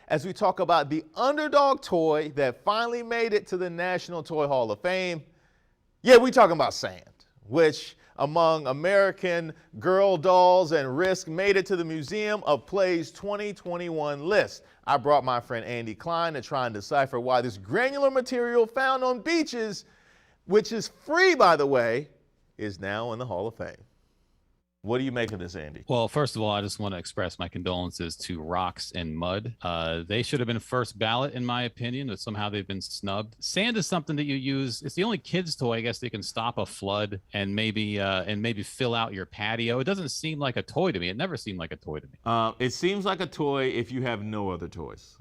as we talk about the underdog toy that finally made it to the National Toy Hall of Fame. Yeah, we're talking about sand, which among American Girl dolls and Risk made it to the Museum of Play's 2021 list. I brought my friend Andy Klein to try and decipher why this granular material found on beaches, which is free by the way, is now in the Hall of Fame. What do you make of this, Andy? Well, first of all, I just want to express my condolences to Rocks and Mud. They should have been first ballot, in my opinion, but somehow they've been snubbed. Sand is something that you use. It's the only kid's toy, I guess, that can stop a flood and maybe fill out your patio. It doesn't seem like a toy to me. It never seemed like a toy to me. It seems like a toy if you have no other toys.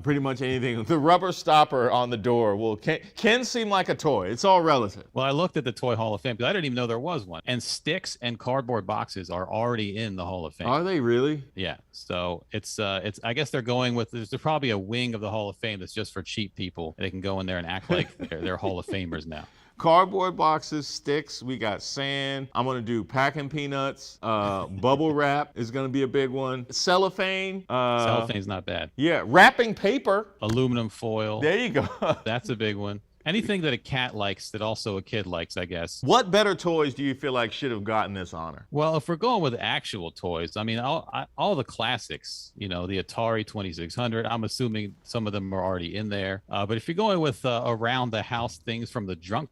Pretty much anything. The rubber stopper on the door can seem like a toy. It's all relative. Well, I looked at the Toy Hall of Fame because I didn't even know there was one. And sticks and cardboard boxes are already in the Hall of Fame. Are they really? Yeah. So it's I guess they're going with, there's probably a wing of the Hall of Fame that's just for cheap people. They can go in there and act like they're Hall of Famers now. Cardboard boxes, sticks, we got sand. I'm gonna do packing peanuts. Bubble wrap is gonna be a big one. Cellophane. Cellophane's not bad. Yeah, wrapping paper. Aluminum foil. There you go. That's a big one. Anything that a cat likes that also a kid likes, I guess. What better toys do you feel like should have gotten this honor? Well, if we're going with actual toys, I mean, all the classics, you know, the Atari 2600, I'm assuming some of them are already in there. But if you're going with around the house things from the junk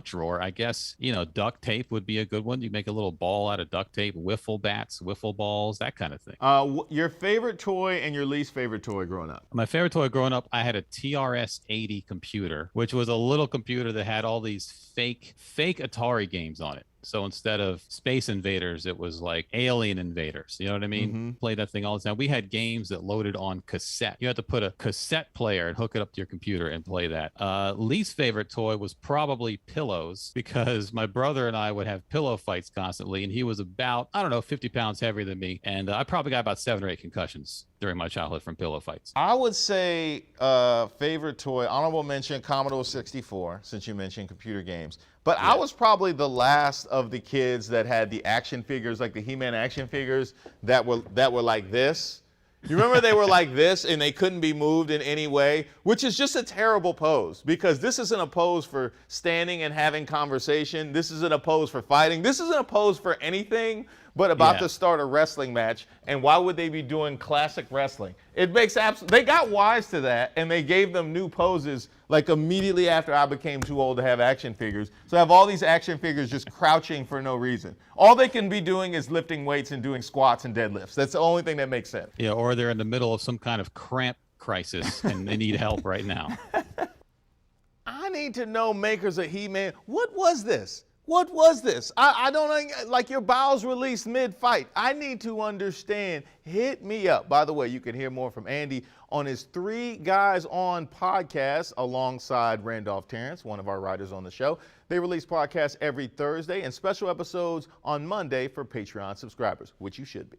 drawer, I guess, you know, duct tape would be a good one. You make a little ball out of duct tape, wiffle bats, wiffle balls, that kind of thing. Your favorite toy and your least favorite toy growing up? My favorite toy growing up, I had a TRS-80 computer, which was a little computer that had all these fake Atari games on it. So instead of Space Invaders, it was like Alien Invaders. You know what I mean? Mm-hmm. Played that thing all the time. We had games that loaded on cassette. You had to put a cassette player and hook it up to your computer and play that. Least favorite toy was probably pillows, because my brother and I would have pillow fights constantly, and he was about, I don't know, 50 pounds heavier than me. And I probably got about 7 or 8 concussions during my childhood from pillow fights. I would say favorite toy, honorable mention, Commodore 64, since you mentioned computer games. But yeah. I was probably the last of the kids that had the action figures, like the He-Man action figures that were like this. You remember they were like this and they couldn't be moved in any way, which is just a terrible pose, because this isn't a pose for standing and having conversation. This isn't a pose for fighting. This isn't a pose for anything but about to start a wrestling match. And why would they be doing classic wrestling? It makes they got wise to that, and they gave them new poses like immediately after I became too old to have action figures. So I have all these action figures just crouching for no reason. All they can be doing is lifting weights and doing squats and deadlifts. That's the only thing that makes sense. Yeah, or they're in the middle of some kind of cramp crisis and they need help right now. I need to know, makers of He-Man, what was this? What was this? I don't, like, your bowels released mid-fight. I need to understand. Hit me up. By the way, you can hear more from Andy on his 3 Guys On podcast alongside Randolph Terrence, one of our writers on the show. They release podcasts every Thursday and special episodes on Monday for Patreon subscribers, which you should be.